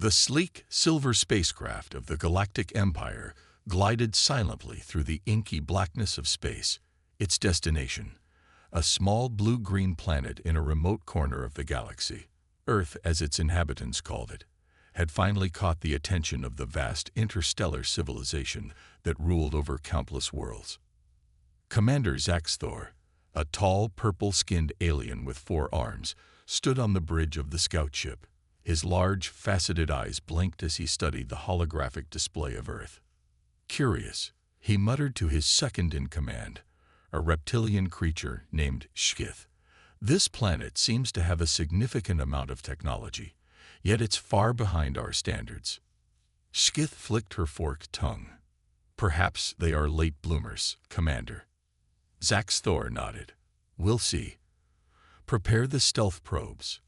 The sleek, silver spacecraft of the Galactic Empire glided silently through the inky blackness of space. Its destination, a small blue-green planet in a remote corner of the galaxy, Earth as its inhabitants called it, had finally caught the attention of the vast interstellar civilization that ruled over countless worlds. Commander Zaxthor, a tall, purple-skinned alien with 4 arms, stood on the bridge of the scout ship. His large, faceted eyes blinked as he studied the holographic display of Earth. Curious, he muttered to his second-in-command, a reptilian creature named Shkith. This planet seems to have a significant amount of technology, yet it's far behind our standards. Shkith flicked her forked tongue. Perhaps they are late bloomers, Commander. Zaxthor nodded. We'll see. Prepare the stealth probes.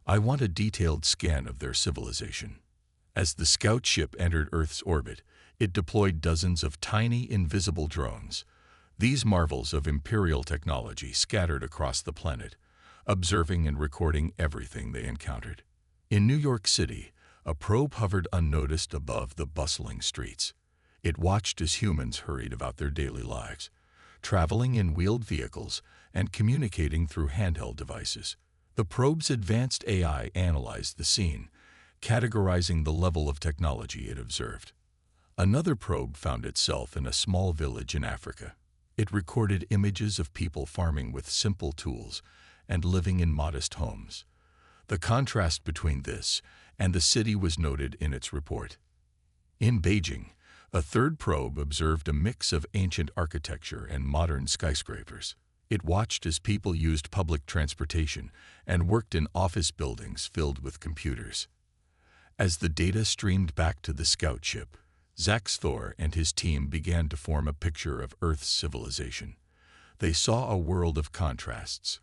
I want a detailed scan of their civilization. As the scout ship entered Earth's orbit, it deployed dozens of tiny, invisible drones. These marvels of Imperial technology scattered across the planet, observing and recording everything they encountered. In New York City, a probe hovered unnoticed above the bustling streets. It watched as humans hurried about their daily lives, traveling in wheeled vehicles and communicating through handheld devices. The probe's advanced AI analyzed the scene, categorizing the level of technology it observed. Another probe found itself in a small village in Africa. It recorded images of people farming with simple tools and living in modest homes. The contrast between this and the city was noted in its report. In Beijing, a third probe observed a mix of ancient architecture and modern skyscrapers. It watched as people used public transportation and worked in office buildings filled with computers. As the data streamed back to the scout ship, Zaxthor and his team began to form a picture of Earth's civilization. They saw a world of contrasts,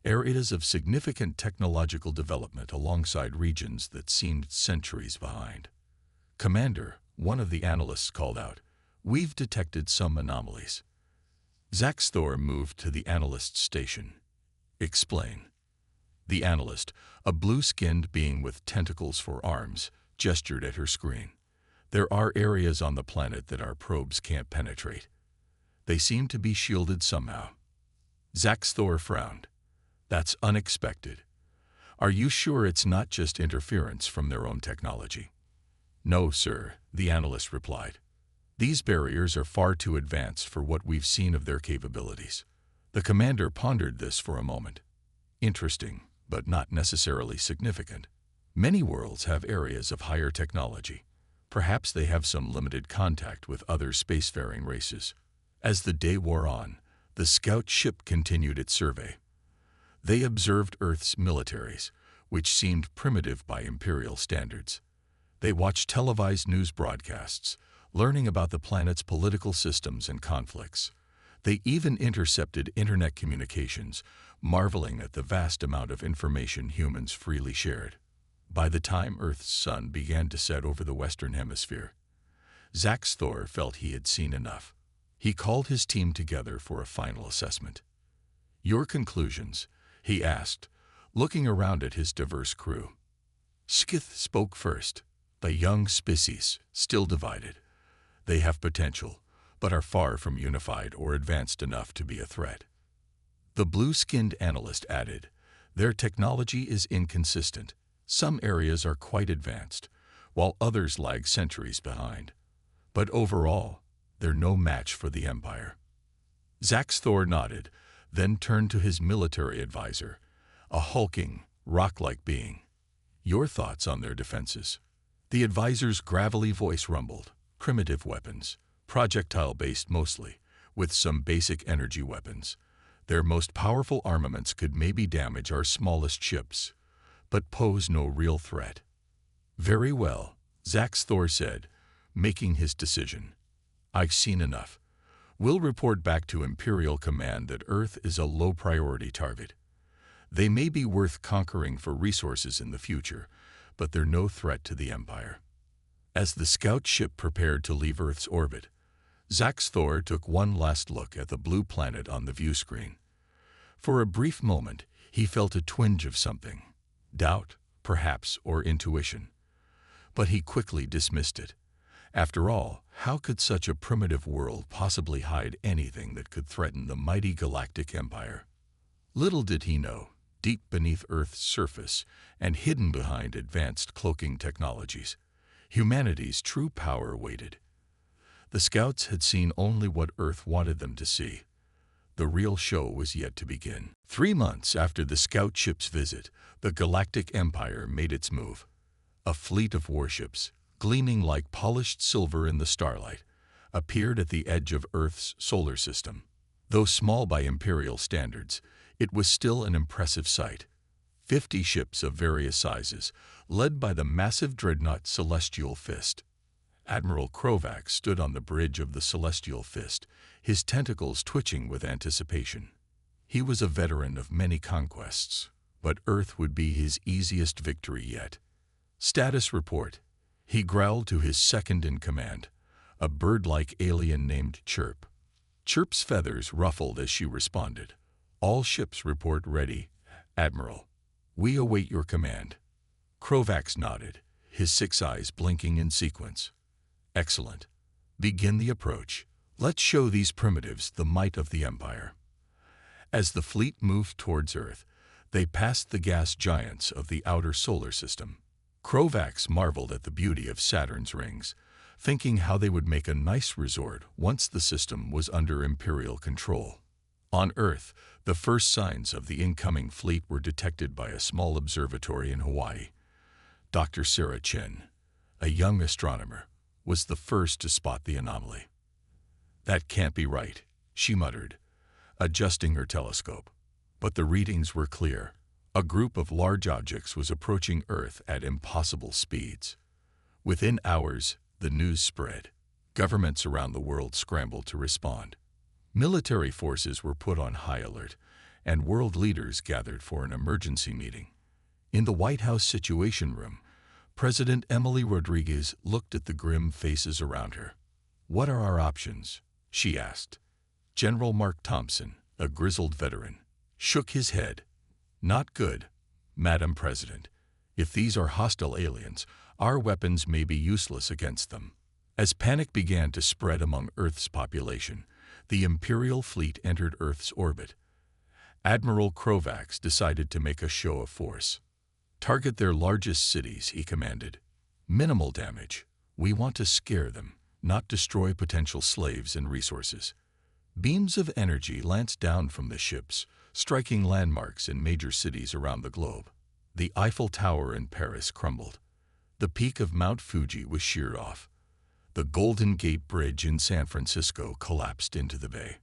areas of significant technological development alongside regions that seemed centuries behind. Commander, one of the analysts called out, "We've detected some anomalies." Zaxthor moved to the analyst's station. "Explain." The analyst, a blue-skinned being with tentacles for arms, gestured at her screen. "There are areas on the planet that our probes can't penetrate. They seem to be shielded somehow." Zaxthor frowned. "That's unexpected. Are you sure it's not just interference from their own technology?" "No, sir," the analyst replied. "These barriers are far too advanced for what we've seen of their capabilities." The commander pondered this for a moment. Interesting, but not necessarily significant. Many worlds have areas of higher technology. Perhaps they have some limited contact with other spacefaring races. As the day wore on, the scout ship continued its survey. They observed Earth's militaries, which seemed primitive by Imperial standards. They watched televised news broadcasts, learning about the planet's political systems and conflicts. They even intercepted internet communications, marveling at the vast amount of information humans freely shared. By the time Earth's sun began to set over the Western Hemisphere, Zaxthor felt he had seen enough. He called his team together for a final assessment. "Your conclusions?" he asked, looking around at his diverse crew. Skith spoke first. "A young species, still divided. They have potential, but are far from unified or advanced enough to be a threat." The blue-skinned analyst added, "Their technology is inconsistent. Some areas are quite advanced, while others lag centuries behind. But overall, they're no match for the Empire." Zaxthor nodded, then turned to his military advisor, a hulking, rock-like being. "Your thoughts on their defenses?" The advisor's gravelly voice rumbled. "Primitive weapons, projectile-based mostly, with some basic energy weapons. Their most powerful armaments could maybe damage our smallest ships, but pose no real threat." "Very well," Zaxthor said, making his decision. "I've seen enough. We'll report back to Imperial Command that Earth is a low-priority target. They may be worth conquering for resources in the future, but they're no threat to the Empire." As the scout ship prepared to leave Earth's orbit, Zaxthor took one last look at the blue planet on the view screen. For a brief moment, he felt a twinge of something. Doubt, perhaps, or intuition. But he quickly dismissed it. After all, how could such a primitive world possibly hide anything that could threaten the mighty Galactic Empire? Little did he know, deep beneath Earth's surface and hidden behind advanced cloaking technologies, humanity's true power waited. The scouts had seen only what Earth wanted them to see. The real show was yet to begin. 3 months after the scout ship's visit, the Galactic Empire made its move. A fleet of warships, gleaming like polished silver in the starlight, appeared at the edge of Earth's solar system. Though small by imperial standards, it was still an impressive sight. 50 ships of various sizes, led by the massive dreadnought Celestial Fist. Admiral Krovac stood on the bridge of the Celestial Fist, his tentacles twitching with anticipation. He was a veteran of many conquests, but Earth would be his easiest victory yet. Status report. He growled to his second-in-command, a bird-like alien named Chirp. Chirp's feathers ruffled as she responded. All ships report ready, Admiral. We await your command. Krovac nodded, his 6 eyes blinking in sequence. Excellent. Begin the approach. Let's show these primitives the might of the Empire. As the fleet moved towards Earth, they passed the gas giants of the outer solar system. Krovac marveled at the beauty of Saturn's rings, thinking how they would make a nice resort once the system was under Imperial control. On Earth, the first signs of the incoming fleet were detected by a small observatory in Hawaii. Dr. Sarah Chen, a young astronomer, was the first to spot the anomaly. That can't be right, she muttered, adjusting her telescope. But the readings were clear. A group of large objects was approaching Earth at impossible speeds. Within hours, the news spread. Governments around the world scrambled to respond. Military forces were put on high alert, and world leaders gathered for an emergency meeting. In the White House Situation Room, President Emily Rodriguez looked at the grim faces around her. "What are our options?" she asked. General Mark Thompson, a grizzled veteran, shook his head. "Not good, Madam President. If these are hostile aliens, our weapons may be useless against them." As panic began to spread among Earth's population, the Imperial fleet entered Earth's orbit. Admiral Krovac decided to make a show of force. "Target their largest cities," he commanded. "Minimal damage. We want to scare them, not destroy potential slaves and resources." Beams of energy lanced down from the ships, striking landmarks in major cities around the globe. The Eiffel Tower in Paris crumbled. The peak of Mount Fuji was sheared off. The Golden Gate Bridge in San Francisco collapsed into the bay.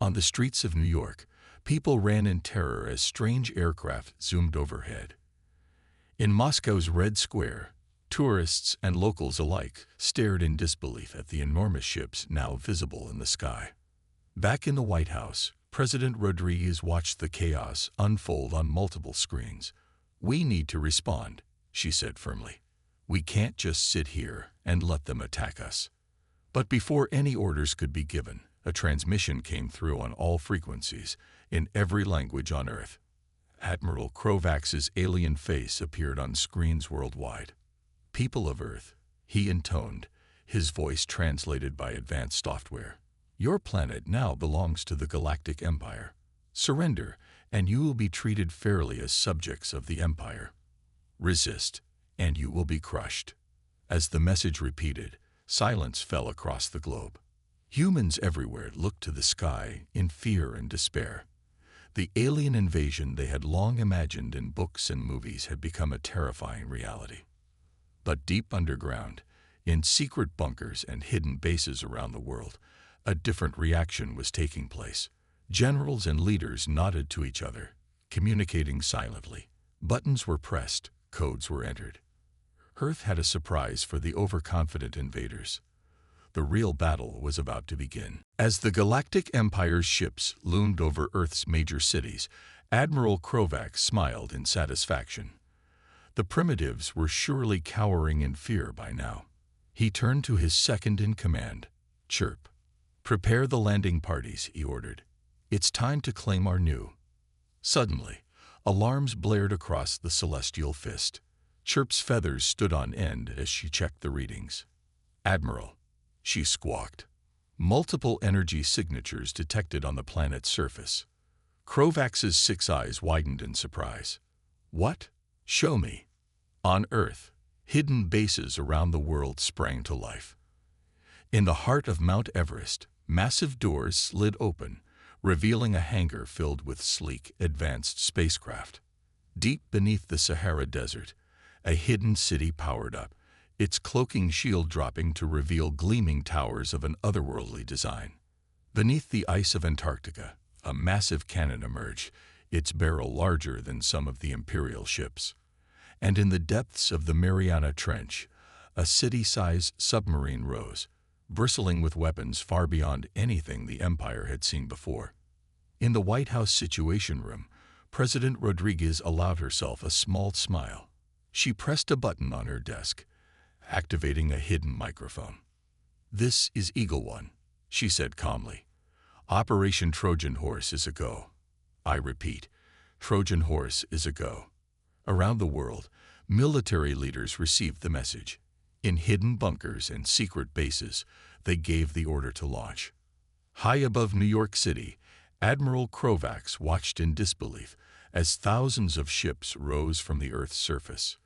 On the streets of New York, people ran in terror as strange aircraft zoomed overhead. In Moscow's Red Square, tourists and locals alike stared in disbelief at the enormous ships now visible in the sky. Back in the White House, President Rodriguez watched the chaos unfold on multiple screens. "We need to respond," she said firmly. "We can't just sit here and let them attack us." But before any orders could be given, a transmission came through on all frequencies, in every language on Earth. Admiral Krovac's alien face appeared on screens worldwide. "People of Earth," he intoned, his voice translated by advanced software. "Your planet now belongs to the Galactic Empire. Surrender, and you will be treated fairly as subjects of the Empire. Resist, and you will be crushed." As the message repeated, silence fell across the globe. Humans everywhere looked to the sky in fear and despair. The alien invasion they had long imagined in books and movies had become a terrifying reality. But deep underground, in secret bunkers and hidden bases around the world, a different reaction was taking place. Generals and leaders nodded to each other, communicating silently. Buttons were pressed, codes were entered. Earth had a surprise for the overconfident invaders. The real battle was about to begin. As the Galactic Empire's ships loomed over Earth's major cities, Admiral Krovac smiled in satisfaction. The primitives were surely cowering in fear by now. He turned to his second-in-command, Chirp. "Prepare the landing parties," he ordered. "It's time to claim our new." Suddenly, alarms blared across the Celestial Fist. Chirp's feathers stood on end as she checked the readings. "Admiral," she squawked. Multiple energy signatures detected on the planet's surface. Krovax's 6 eyes widened in surprise. "What? Show me." On Earth, hidden bases around the world sprang to life. In the heart of Mount Everest, massive doors slid open, revealing a hangar filled with sleek, advanced spacecraft. Deep beneath the Sahara Desert, a hidden city powered up, its cloaking shield dropping to reveal gleaming towers of an otherworldly design. Beneath the ice of Antarctica, a massive cannon emerged, its barrel larger than some of the Imperial ships. And in the depths of the Mariana Trench, a city-sized submarine rose, bristling with weapons far beyond anything the Empire had seen before. In the White House Situation Room, President Rodriguez allowed herself a small smile. She pressed a button on her desk, activating a hidden microphone. "This is Eagle One," she said calmly. "Operation Trojan Horse is a go. I repeat, Trojan Horse is a go." Around the world, military leaders received the message. In hidden bunkers and secret bases, they gave the order to launch. High above New York City, Admiral Krovax watched in disbelief as thousands of ships rose from the Earth's surface.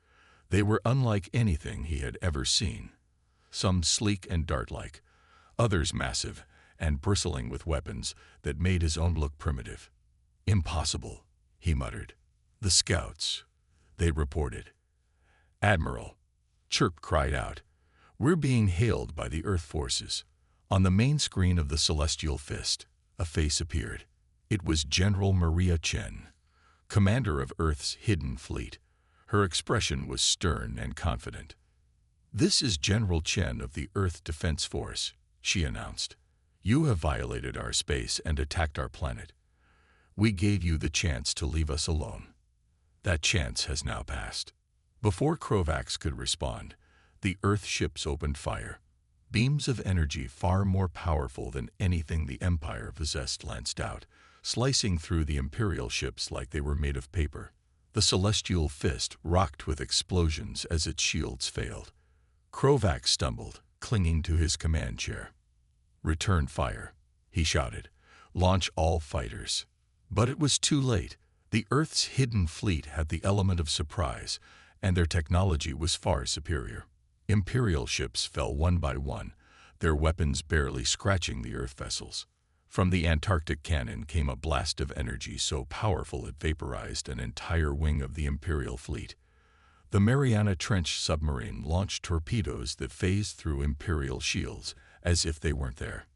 They were unlike anything he had ever seen. Some sleek and dart-like, others massive and bristling with weapons that made his own look primitive. "Impossible," he muttered. "The scouts," they reported. "Admiral," Chirp cried out, "we're being hailed by the Earth forces." On the main screen of the Celestial Fist, a face appeared. It was General Maria Chen, commander of Earth's hidden fleet. Her expression was stern and confident. "This is General Chen of the Earth Defense Force," she announced. "You have violated our space and attacked our planet. We gave you the chance to leave us alone. That chance has now passed." Before Krovax could respond, the Earth ships opened fire. Beams of energy far more powerful than anything the Empire possessed lanced out, slicing through the Imperial ships like they were made of paper. The Celestial Fist rocked with explosions as its shields failed. Krovax stumbled, clinging to his command chair. "Return fire," he shouted. "Launch all fighters." But it was too late. The Earth's hidden fleet had the element of surprise, and their technology was far superior. Imperial ships fell one by one, their weapons barely scratching the Earth vessels. From the Antarctic cannon came a blast of energy so powerful it vaporized an entire wing of the Imperial fleet. The Mariana Trench submarine launched torpedoes that phased through Imperial shields as if they weren't there.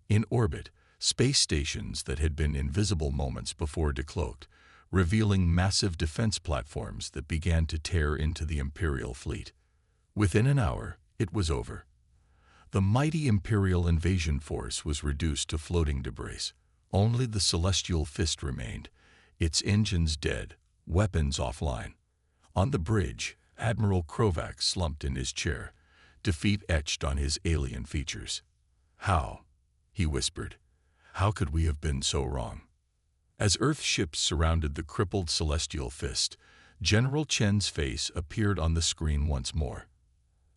In orbit, space stations that had been invisible moments before decloaked, revealing massive defense platforms that began to tear into the Imperial fleet. Within an hour, it was over. The mighty Imperial invasion force was reduced to floating debris. Only the Celestial Fist remained, its engines dead, weapons offline. On the bridge, Admiral Krovax slumped in his chair, defeat etched on his alien features. "How?" he whispered. "How could we have been so wrong?" As Earth ships surrounded the crippled Celestial Fist, General Chen's face appeared on the screen once more.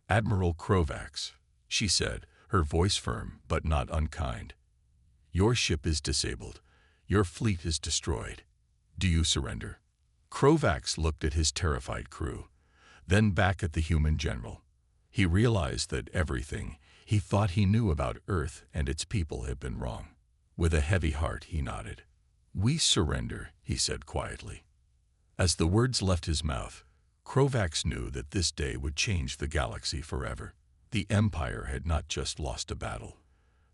"Admiral Krovax," she said, her voice firm but not unkind. "Your ship is disabled. Your fleet is destroyed. Do you surrender?" Krovax looked at his terrified crew, then back at the human general. He realized that everything he thought he knew about Earth and its people had been wrong. With a heavy heart, he nodded. "We surrender," he said quietly. As the words left his mouth, Krovax knew that this day would change the galaxy forever. The Empire had not just lost a battle.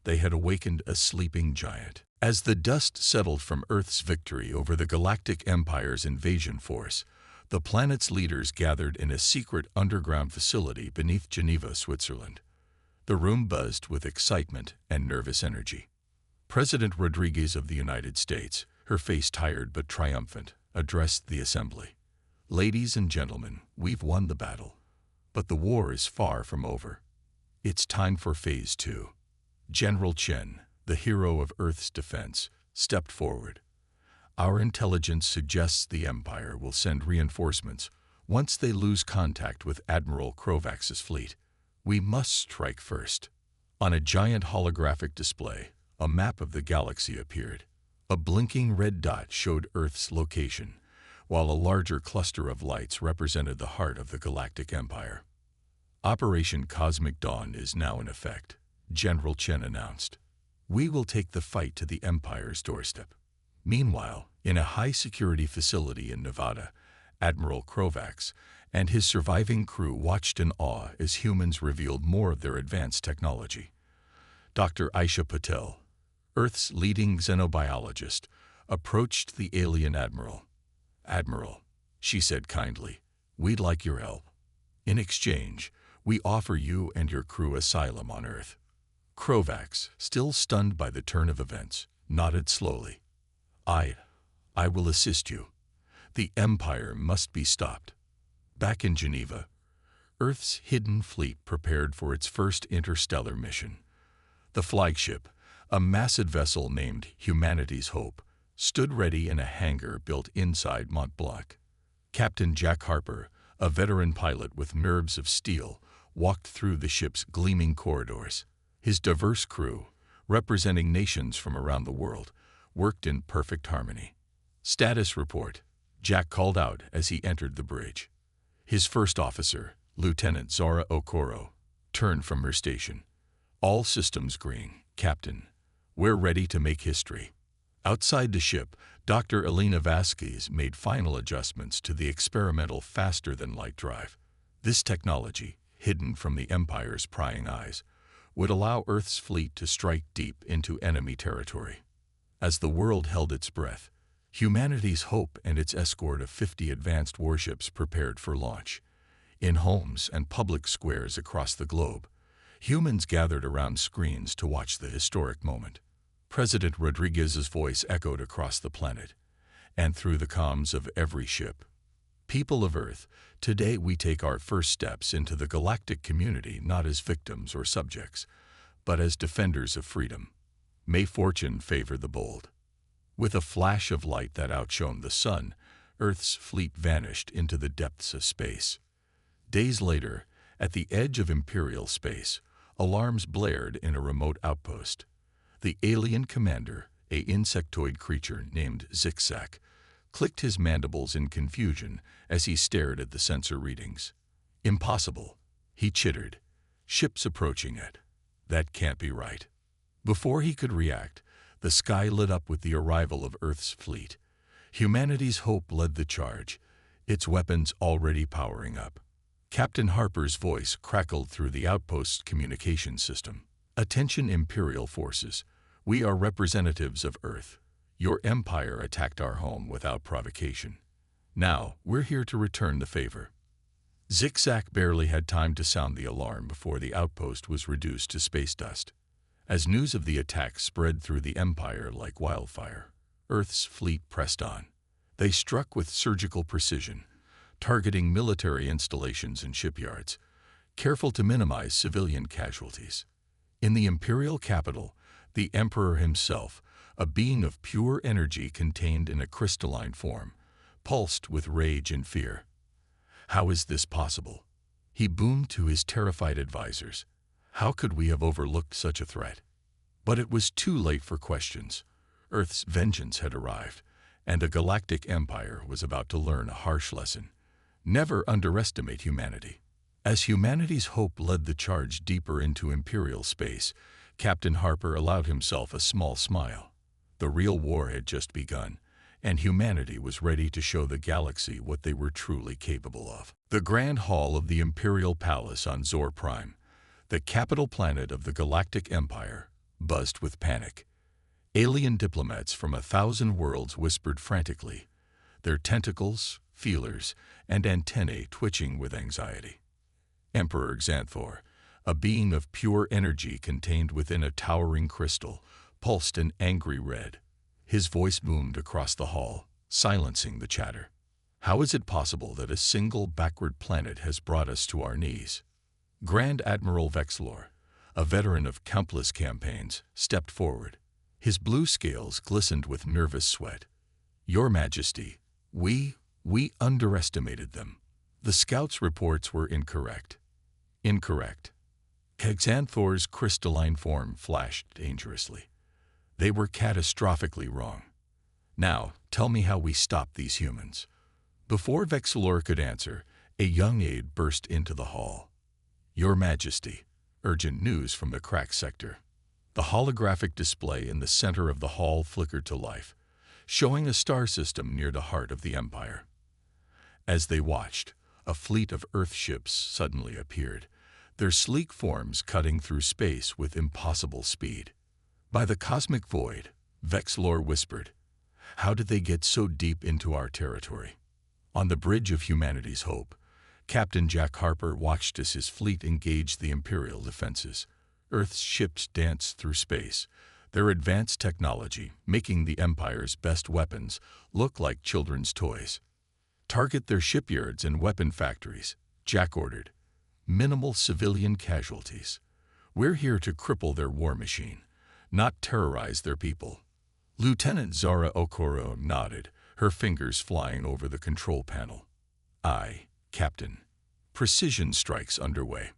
They had awakened a sleeping giant. As the dust settled from Earth's victory over the Galactic Empire's invasion force, the planet's leaders gathered in a secret underground facility beneath Geneva, Switzerland. The room buzzed with excitement and nervous energy. President Rodriguez of the United States, her face tired but triumphant, addressed the assembly. "Ladies and gentlemen, we've won the battle. But the war is far from over. It's time for Phase 2. General Chen, the hero of Earth's defense, stepped forward. "Our intelligence suggests the Empire will send reinforcements Once they lose contact with Admiral Krovax's fleet, we must strike first. On a giant holographic display, a map of the galaxy appeared. A blinking red dot showed Earth's location, while a larger cluster of lights represented the heart of the Galactic Empire. Operation Cosmic Dawn is now in effect, General Chen announced. We will take the fight to the Empire's doorstep. Meanwhile, in a high-security facility in Nevada, Admiral Krovax and his surviving crew watched in awe as humans revealed more of their advanced technology. Dr. Aisha Patel, Earth's leading xenobiologist, approached the alien admiral. "Admiral," she said kindly, "we'd like your help. In exchange, we offer you and your crew asylum on Earth." Krovax, still stunned by the turn of events, nodded slowly. I will assist you. The Empire must be stopped." Back in Geneva, Earth's hidden fleet prepared for its first interstellar mission. The flagship, a massive vessel named Humanity's Hope, stood ready in a hangar built inside Mont Blanc. Captain Jack Harper, a veteran pilot with nerves of steel, walked through the ship's gleaming corridors. His diverse crew, representing nations from around the world, worked in perfect harmony. "Status report," Jack called out as he entered the bridge. His first officer, Lieutenant Zara Okoro, turned from her station. "All systems green, Captain. We're ready to make history." Outside the ship, Dr. Elena Vasquez made final adjustments to the experimental faster-than-light drive. This technology, hidden from the Empire's prying eyes, would allow Earth's fleet to strike deep into enemy territory. As the world held its breath, Humanity's Hope and its escort of 50 advanced warships prepared for launch. In homes and public squares across the globe, humans gathered around screens to watch the historic moment. President Rodriguez's voice echoed across the planet and through the comms of every ship. "People of Earth, today we take our first steps into the galactic community not as victims or subjects, but as defenders of freedom. May fortune favor the bold." With a flash of light that outshone the sun, Earth's fleet vanished into the depths of space. Days later, at the edge of Imperial space, alarms blared in a remote outpost. The alien commander, an insectoid creature named Zigzag, clicked his mandibles in confusion as he stared at the sensor readings. "Impossible," he chittered. "Ships approaching it. That can't be right." Before he could react, the sky lit up with the arrival of Earth's fleet. Humanity's Hope led the charge, its weapons already powering up. Captain Harper's voice crackled through the outpost's communication system. "Attention Imperial forces. We are representatives of Earth. Your empire attacked our home without provocation. Now, we're here to return the favor." Zigzag barely had time to sound the alarm before the outpost was reduced to space dust. As news of the attack spread through the Empire like wildfire, Earth's fleet pressed on. They struck with surgical precision, targeting military installations and shipyards, careful to minimize civilian casualties. In the Imperial capital, the Emperor himself, a being of pure energy contained in a crystalline form, pulsed with rage and fear. "How is this possible?" he boomed to his terrified advisors. "How could we have overlooked such a threat?" But it was too late for questions. Earth's vengeance had arrived, and the Galactic Empire was about to learn a harsh lesson. Never underestimate humanity. As Humanity's Hope led the charge deeper into Imperial space, Captain Harper allowed himself a small smile. The real war had just begun, and humanity was ready to show the galaxy what they were truly capable of. The Grand Hall of the Imperial Palace on Zor Prime, the capital planet of the Galactic Empire, buzzed with panic. Alien diplomats from 1,000 worlds whispered frantically, their tentacles, feelers, and antennae twitching with anxiety. Emperor Xanthor, a being of pure energy contained within a towering crystal, pulsed an angry red. His voice boomed across the hall, silencing the chatter. "How is it possible that a single backward planet has brought us to our knees?" Grand Admiral Vexlor, a veteran of countless campaigns, stepped forward. His blue scales glistened with nervous sweat. "Your Majesty, we underestimated them. The scouts' reports were incorrect. Incorrect. Xanthor's crystalline form flashed dangerously. They were catastrophically wrong. Now, tell me how we stop these humans. Before Vexilor could answer, a young aide burst into the hall. Your Majesty, urgent news from the crack sector. The holographic display in the center of the hall flickered to life, showing a star system near the heart of the Empire. As they watched, a fleet of Earth ships suddenly appeared, their sleek forms cutting through space with impossible speed. By the cosmic void, Vexilor whispered, how did they get so deep into our territory? On the bridge of humanity's hope, Captain Jack Harper watched as his fleet engaged the Imperial defenses. Earth's ships danced through space, their advanced technology making the Empire's best weapons look like children's toys. Target their shipyards and weapon factories, Jack ordered. Minimal civilian casualties. We're here to cripple their war machine, not terrorize their people. Lieutenant Zara Okoro nodded, her fingers flying over the control panel. Aye, Captain. Precision strikes underway.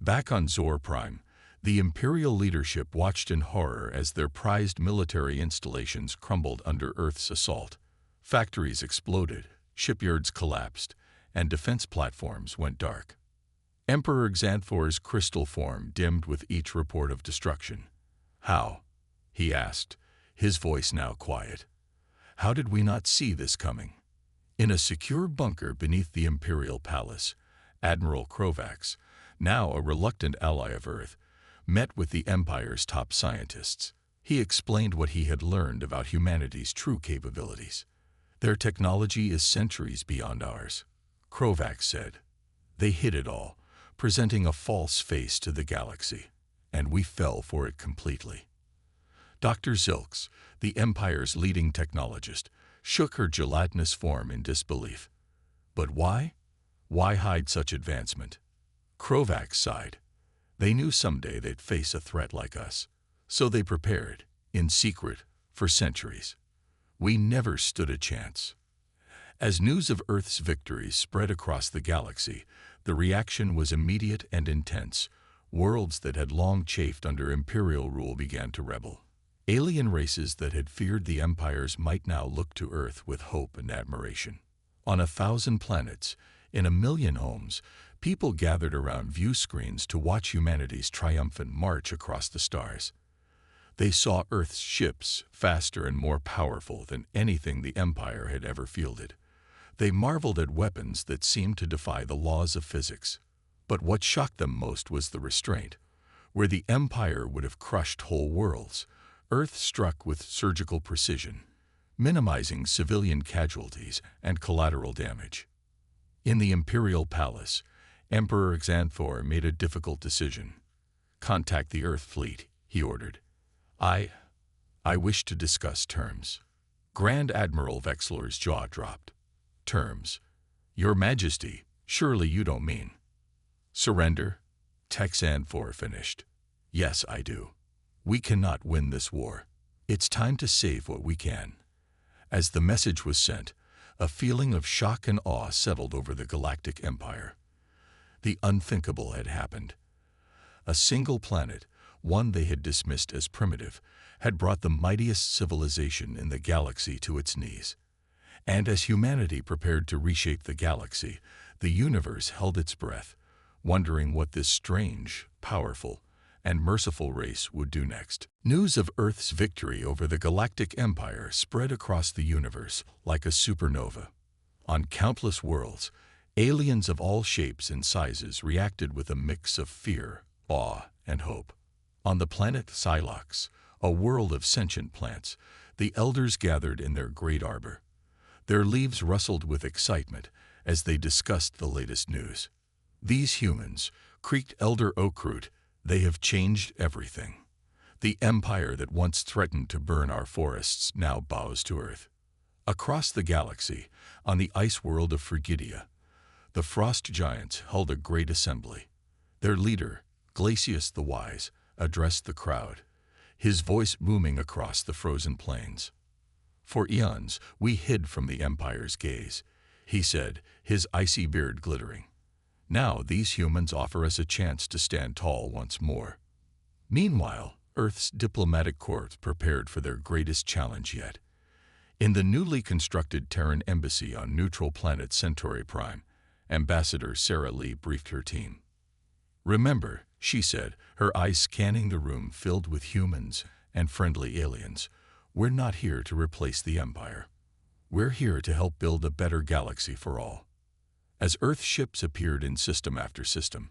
Back on Zor Prime, the Imperial leadership watched in horror as their prized military installations crumbled under Earth's assault. Factories exploded, shipyards collapsed, and defense platforms went dark. Emperor Xanthor's crystal form dimmed with each report of destruction. How? He asked, his voice now quiet. How did we not see this coming? In a secure bunker beneath the Imperial Palace, Admiral Krovax, now a reluctant ally of Earth, met with the Empire's top scientists. He explained what he had learned about humanity's true capabilities. Their technology is centuries beyond ours, Krovax said. They hid it all, presenting a false face to the galaxy, and we fell for it completely. Dr. Zilks, the Empire's leading technologist, shook her gelatinous form in disbelief. But why? Why hide such advancement? Krovax sighed. They knew someday they'd face a threat like us, so they prepared, in secret, for centuries. We never stood a chance. As news of Earth's victories spread across the galaxy, the reaction was immediate and intense. Worlds that had long chafed under Imperial rule began to rebel. Alien races that had feared the Empire's might now look to Earth with hope and admiration. On 1,000 planets, in 1,000,000 homes, people gathered around view screens to watch humanity's triumphant march across the stars. They saw Earth's ships faster and more powerful than anything the Empire had ever fielded. They marveled at weapons that seemed to defy the laws of physics. But what shocked them most was the restraint. Where the Empire would have crushed whole worlds, Earth struck with surgical precision, minimizing civilian casualties and collateral damage. In the Imperial Palace, Emperor Xanthor made a difficult decision. Contact the Earth fleet, he ordered. I wish to discuss terms. Grand Admiral Vexilor's jaw dropped. Terms. Your Majesty, surely you don't mean. Surrender? Xanthor finished. Yes, I do. We cannot win this war. It's time to save what we can. As the message was sent, a feeling of shock and awe settled over the Galactic Empire. The unthinkable had happened. A single planet, one they had dismissed as primitive, had brought the mightiest civilization in the galaxy to its knees. And as humanity prepared to reshape the galaxy, the universe held its breath, wondering what this strange, powerful, and merciful race would do next. News of Earth's victory over the Galactic Empire spread across the universe like a supernova. On countless worlds, aliens of all shapes and sizes reacted with a mix of fear, awe, and hope. On the planet Silox, a world of sentient plants, the elders gathered in their great arbor. Their leaves rustled with excitement as they discussed the latest news. These humans, creaked Elder Oakroot, they have changed everything. The empire that once threatened to burn our forests now bows to Earth. Across the galaxy, on the ice world of Frigidia, the frost giants held a great assembly. Their leader, Glacius the Wise, addressed the crowd, his voice booming across the frozen plains. For eons, we hid from the Empire's gaze. he said, his icy beard glittering. Now these humans offer us a chance to stand tall once more. Meanwhile, Earth's diplomatic corps prepared for their greatest challenge yet. In the newly constructed Terran embassy on neutral planet Centauri Prime, Ambassador Sarah Lee briefed her team. "Remember," she said, her eyes scanning the room filled with humans and friendly aliens, "we're not here to replace the Empire. We're here to help build a better galaxy for all." As Earth ships appeared in system after system,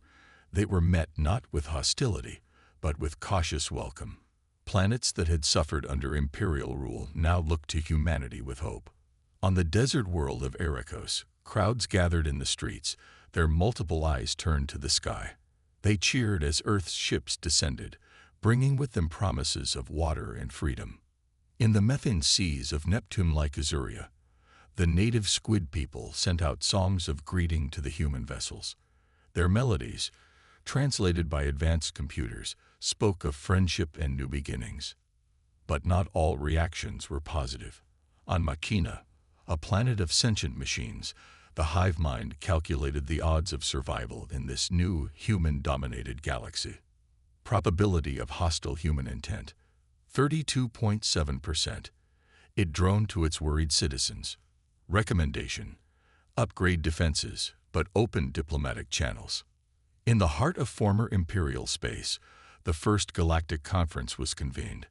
they were met not with hostility, but with cautious welcome. Planets that had suffered under Imperial rule now looked to humanity with hope. On the desert world of Ericos, crowds gathered in the streets, their multiple eyes turned to the sky. They cheered as Earth's ships descended, bringing with them promises of water and freedom. In the methane seas of Neptune-like Azuria, the native squid people sent out songs of greeting to the human vessels. Their melodies, translated by advanced computers, spoke of friendship and new beginnings. But not all reactions were positive. On Machina, a planet of sentient machines, the hive mind calculated the odds of survival in this new human-dominated galaxy. Probability of hostile human intent, 32.7%. It droned to its worried citizens. Recommendation: upgrade defenses, but open diplomatic channels. In the heart of former Imperial space, the first Galactic Conference was convened.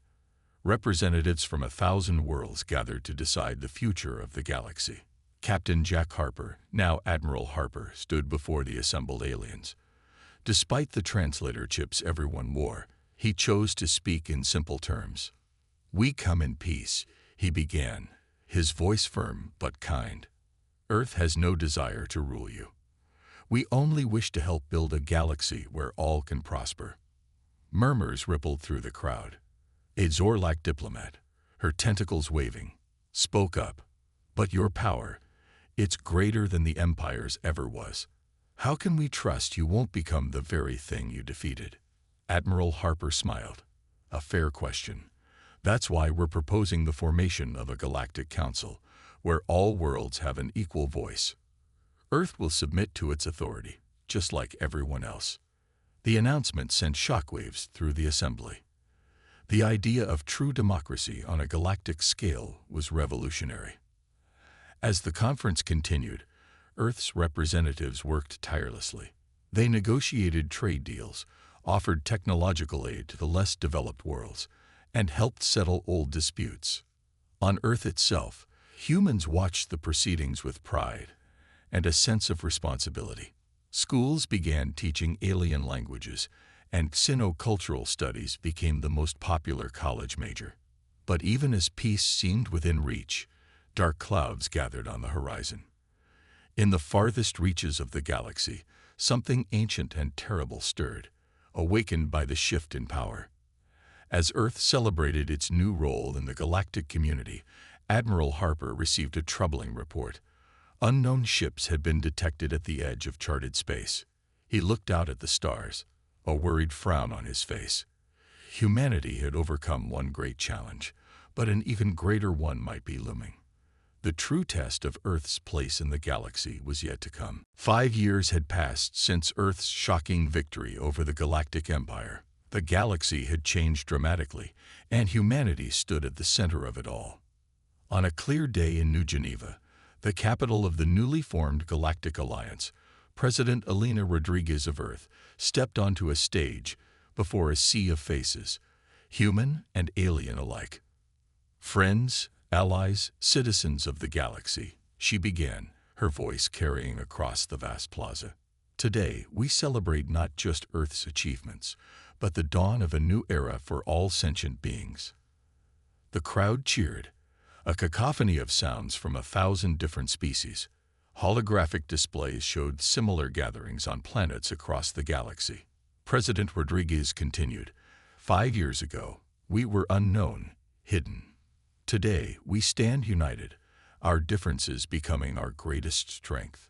Representatives from 1,000 worlds gathered to decide the future of the galaxy. Captain Jack Harper, now Admiral Harper, stood before the assembled aliens. Despite the translator chips everyone wore, he chose to speak in simple terms. "We come in peace," he began, his voice firm but kind. "Earth has no desire to rule you. We only wish to help build a galaxy where all can prosper." Murmurs rippled through the crowd. A Zorlak diplomat, her tentacles waving, spoke up. "But your power, it's greater than the Empire's ever was. How can we trust you won't become the very thing you defeated?" Admiral Harper smiled. "A fair question. That's why we're proposing the formation of a Galactic Council, where all worlds have an equal voice. Earth will submit to its authority, just like everyone else." The announcement sent shockwaves through the assembly. The idea of true democracy on a galactic scale was revolutionary. As the conference continued, Earth's representatives worked tirelessly. They negotiated trade deals, offered technological aid to the less developed worlds, and helped settle old disputes. On Earth itself, humans watched the proceedings with pride and a sense of responsibility. Schools began teaching alien languages, and xenocultural studies became the most popular college major. But even as peace seemed within reach, dark clouds gathered on the horizon. In the farthest reaches of the galaxy, something ancient and terrible stirred, awakened by the shift in power. As Earth celebrated its new role in the galactic community, Admiral Harper received a troubling report. Unknown ships had been detected at the edge of charted space. He looked out at the stars, a worried frown on his face. Humanity had overcome one great challenge, but an even greater one might be looming. The true test of Earth's place in the galaxy was yet to come. 5 years had passed since Earth's shocking victory over the Galactic Empire. The galaxy had changed dramatically, and humanity stood at the center of it all. On a clear day in New Geneva, the capital of the newly formed Galactic Alliance, President Elena Rodriguez of Earth stepped onto a stage before a sea of faces, human and alien alike. "Friends, allies, citizens of the galaxy," she began, her voice carrying across the vast plaza. "Today, we celebrate not just Earth's achievements, but the dawn of a new era for all sentient beings." The crowd cheered, a cacophony of sounds from 1,000 different species. Holographic displays showed similar gatherings on planets across the galaxy. President Rodriguez continued, "5 years ago, we were unknown, hidden. Today, we stand united, our differences becoming our greatest strength."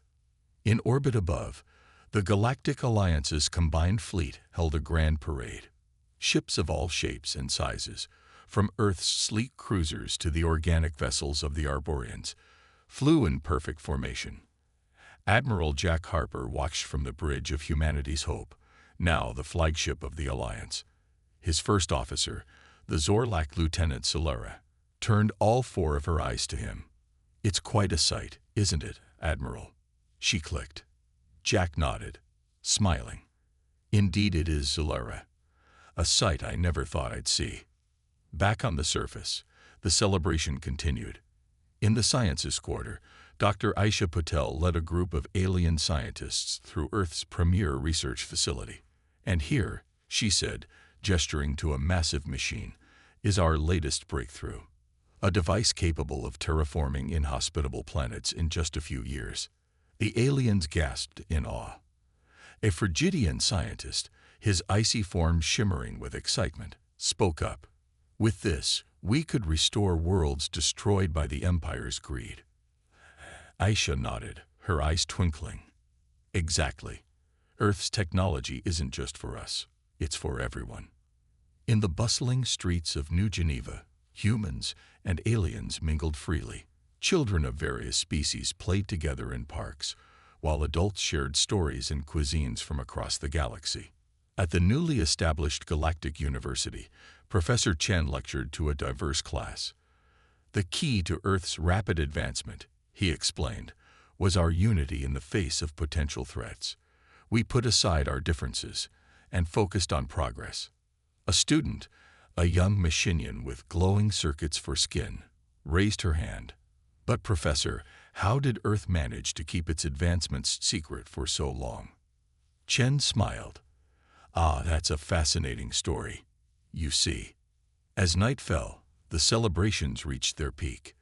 In orbit above, the Galactic Alliance's combined fleet held a grand parade. Ships of all shapes and sizes, from Earth's sleek cruisers to the organic vessels of the Arborians, flew in perfect formation, Admiral Jack Harper watched from the bridge of humanity's hope, now the flagship of the Alliance. His first officer, the Zorlak Lieutenant Solera, turned all four of her eyes to him. "It's quite a sight, isn't it, Admiral?" she clicked. Jack nodded, smiling. "Indeed it is, Solera. A sight I never thought I'd see." Back on the surface, the celebration continued. In the Sciences Quarter, Dr. Aisha Patel led a group of alien scientists through Earth's premier research facility. "And here," she said, gesturing to a massive machine, "is our latest breakthrough. A device capable of terraforming inhospitable planets in just a few years." The aliens gasped in awe. A Phrygidian scientist, his icy form shimmering with excitement, spoke up. "With this, we could restore worlds destroyed by the Empire's greed." Aisha nodded, her eyes twinkling. "Exactly. Earth's technology isn't just for us, it's for everyone." In the bustling streets of New Geneva, humans and aliens mingled freely. Children of various species played together in parks, while adults shared stories and cuisines from across the galaxy. At the newly established Galactic University, Professor Chen lectured to a diverse class. "The key to Earth's rapid advancement," he explained, "was our unity in the face of potential threats. We put aside our differences and focused on progress." A student, a young machinian with glowing circuits for skin, raised her hand. "But Professor, how did Earth manage to keep its advancements secret for so long?" Chen smiled. "Ah, that's a fascinating story. You see." As night fell, the celebrations reached their peak.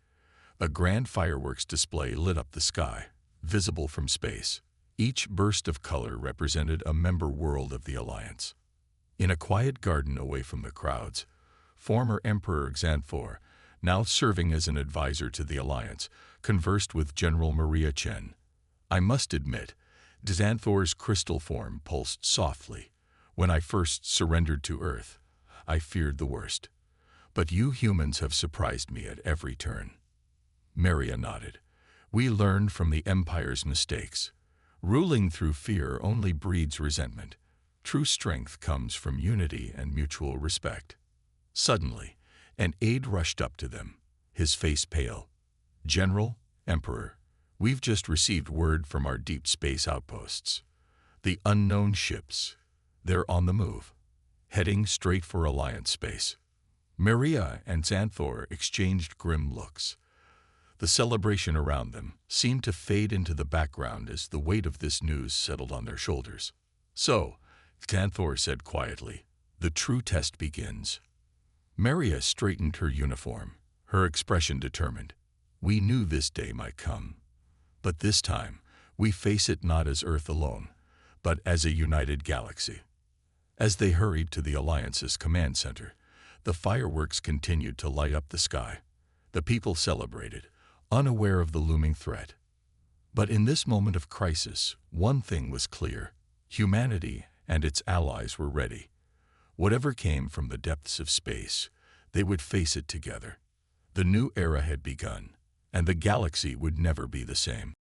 A grand fireworks display lit up the sky, visible from space. Each burst of color represented a member world of the Alliance. In a quiet garden away from the crowds, former Emperor Xanthor, now serving as an advisor to the Alliance, conversed with General Maria Chen. "I must admit, Xanthor's crystal form pulsed softly. When I first surrendered to Earth, I feared the worst. But you humans have surprised me at every turn." Maria nodded. "We learned from the Empire's mistakes. Ruling through fear only breeds resentment. True strength comes from unity and mutual respect." Suddenly, an aide rushed up to them, his face pale. "General, Emperor, we've just received word from our deep space outposts. The unknown ships, they're on the move, heading straight for Alliance space." Maria and Xanthor exchanged grim looks. The celebration around them seemed to fade into the background as the weight of this news settled on their shoulders. "So," Xanthor said quietly, "the true test begins." Maria straightened her uniform, her expression determined. "We knew this day might come. But this time, we face it not as Earth alone, but as a united galaxy." As they hurried to the Alliance's command center, the fireworks continued to light up the sky. The people celebrated, unaware of the looming threat. But in this moment of crisis, one thing was clear: humanity and its allies were ready. Whatever came from the depths of space, they would face it together. The new era had begun, and the galaxy would never be the same.